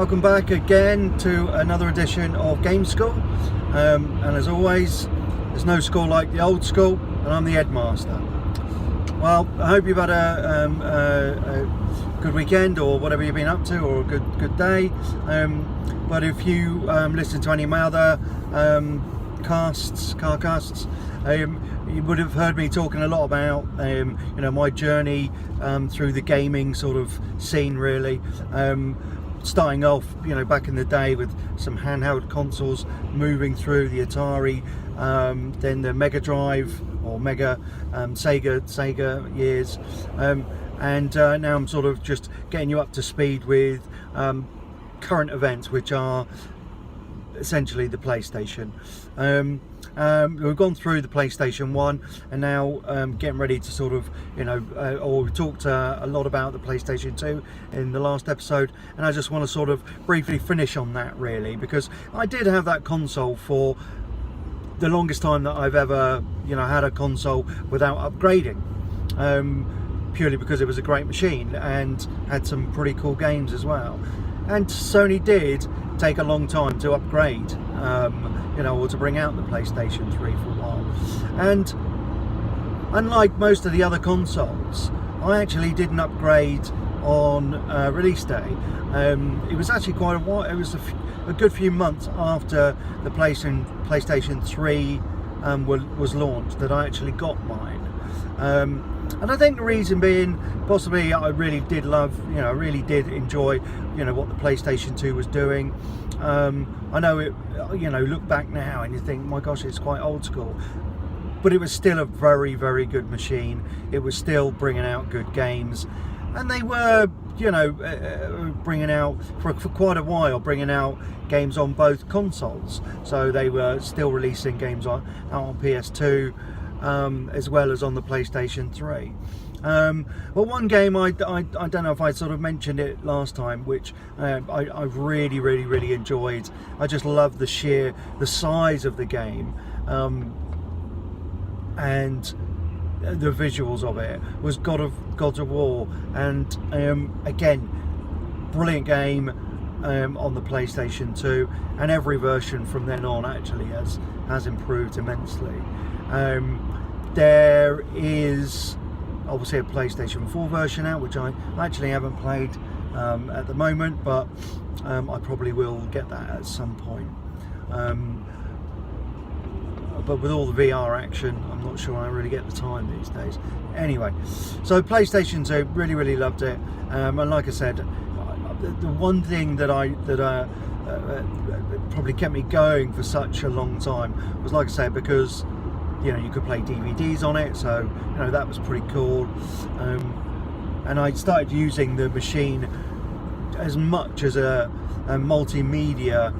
welcome back again to another edition of Game School. And as always, there's no school like the old school, and I'm the headmaster. Well, I hope you've had a good weekend, or whatever you've been up to, or a good day. But if you listen to any of my other car casts, you would have heard me talking a lot about my journey through the gaming sort of scene, really. Starting off, back in the day with some handheld consoles, moving through the Atari, then the Mega Drive or Sega years, and now I'm sort of just getting you up to speed with current events, which are essentially the PlayStation. We've gone through the PlayStation 1, and now getting ready to sort of, or we talked a lot about the PlayStation 2 in the last episode, and I just want to sort of briefly finish on that, really, because I did have that console for the longest time that I've ever, had a console without upgrading, purely because it was a great machine and had some pretty cool games as well. And Sony did take a long time to upgrade, or to bring out the PlayStation 3 for a while. And unlike most of the other consoles, I actually didn't upgrade on release day. It was actually quite a while. It was a good few months after the PlayStation 3 was launched that I actually got mine. And I think the reason being, possibly, I really did love, I really did enjoy, what the PlayStation 2 was doing. I know it, look back now and you think, my gosh, it's quite old school. But it was still a very, very good machine. It was still bringing out good games. And they were, bringing out, for quite a while, bringing out games on both consoles. So they were still releasing games out on PS2, as well as on the PlayStation 3. But one game, I don't know if I sort of mentioned it last time, which I really enjoyed. I just love the size of the game, and the visuals of it, was Gods of War. And again, brilliant game on the PlayStation 2, and every version from then on actually has improved immensely. There is obviously a PlayStation 4 version out, which I actually haven't played at the moment, but I probably will get that at some point. But with all the VR action, I'm not sure I really get the time these days. Anyway, so PlayStation 2, really loved it. And like I said, the one thing that probably kept me going for such a long time was, like I said, because you could play DVDs on it, so that was pretty cool. And I started using the machine as much as a multimedia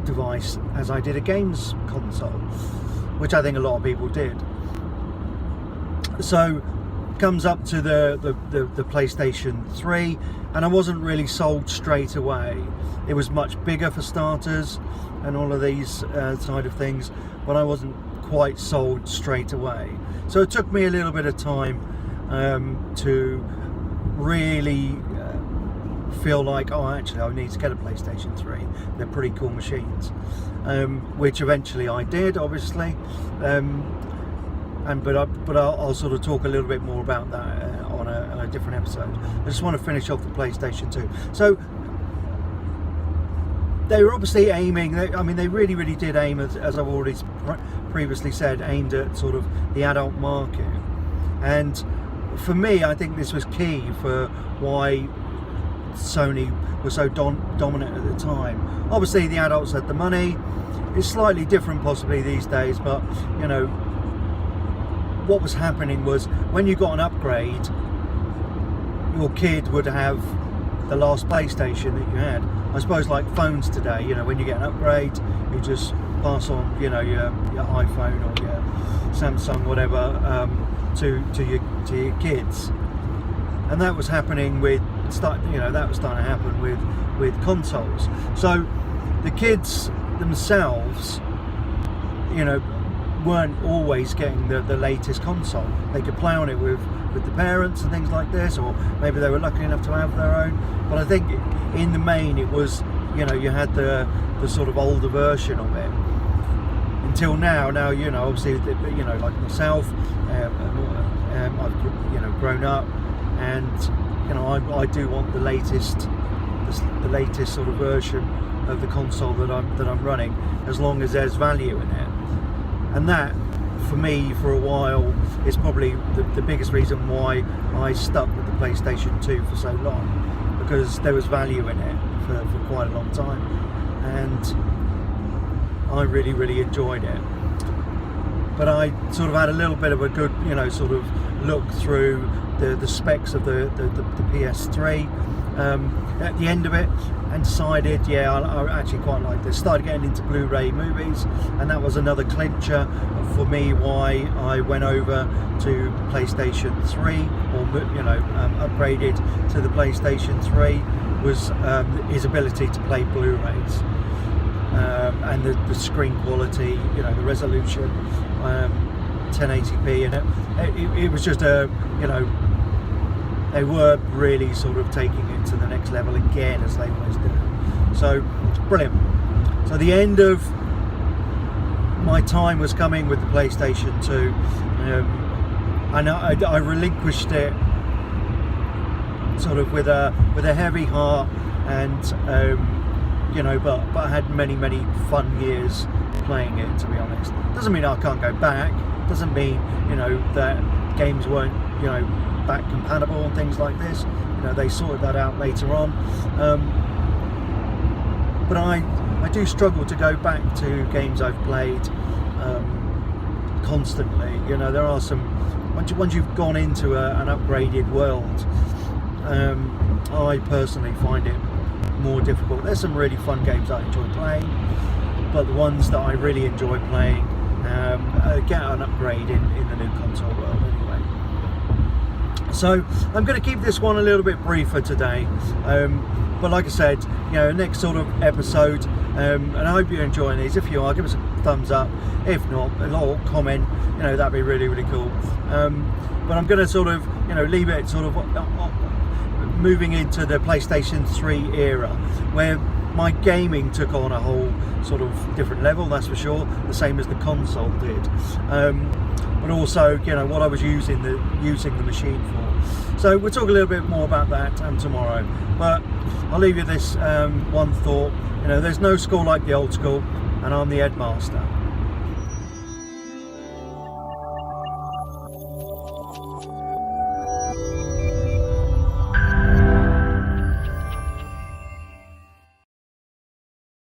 device as I did a games console, which I think a lot of people did. So comes up to the PlayStation 3, and I wasn't really sold straight away. It was much bigger for starters and all of these side of things, but I wasn't quite sold straight away. So it took me a little bit of time to really feel like, actually I need to get a PlayStation 3. They're pretty cool machines, which eventually I did, obviously. But I'll sort of talk a little bit more about that on a different episode. I just want to finish off the PlayStation 2. So they were obviously aiming, they really did aim, as I've already previously said, aimed at sort of the adult market. And for me, I think this was key for why Sony was so dominant at the time. Obviously the adults had the money. It's slightly different possibly these days, but what was happening was, when you got an upgrade, your kid would have the last PlayStation that you had. I suppose like phones today, when you get an upgrade, you just pass on, your iPhone or your Samsung, whatever, to your kids. And that was happening that was starting to happen with consoles. So the kids themselves, weren't always getting the latest console. They could play on it with the parents and things like this, or maybe they were lucky enough to have their own. But I think in the main it was, you know, you had the sort of older version of it. Until now, you know, obviously, you know, like myself, I've, you know, grown up, and you know, I do want the latest sort of version of the console that I'm running, as long as there's value in it. And that, for me, for a while, is probably the biggest reason why I stuck with the PlayStation 2 for so long, because there was value in it for quite a long time, and I really enjoyed it. But I sort of had a little bit of a good, you know, sort of look through the specs of the PS3 at the end of it, and decided, yeah, I actually quite like this. Started getting into Blu-ray movies, and that was another clincher for me why I went over to PlayStation 3, or, you know, upgraded to the PlayStation 3, was his ability to play Blu-rays, and the screen quality, you know, the resolution, 1080p, and it was just a, you know, they were really sort of taking it to the next level again, as they always do. So, brilliant. So the end of my time was coming with the PlayStation 2, and I relinquished it sort of with a heavy heart, and you know, but I had many fun years playing it, to be honest. Doesn't mean I can't go back. Doesn't mean, you know, that games weren't, you know, back compatible and things like this. You know, they sorted that out later on. But I do struggle to go back to games I've played constantly. You know, there are some, once you've gone into an upgraded world, I personally find it more difficult. There's some really fun games I enjoy playing, but the ones that I really enjoy playing get an upgrade in the new console world anyway. So I'm going to keep this one a little bit briefer today, but like I said, you know, next sort of episode, and I hope you're enjoying these. If you are, give us a thumbs up. If not, a little comment, you know, that'd be really cool. But I'm going to sort of, you know, leave it sort of moving into the PlayStation 3 era, where my gaming took on a whole sort of different level, that's for sure, the same as the console did. But also, you know, what I was using the machine for. So we'll talk a little bit more about that tomorrow. But I'll leave you this one thought. You know, there's no school like the old school, and I'm the headmaster.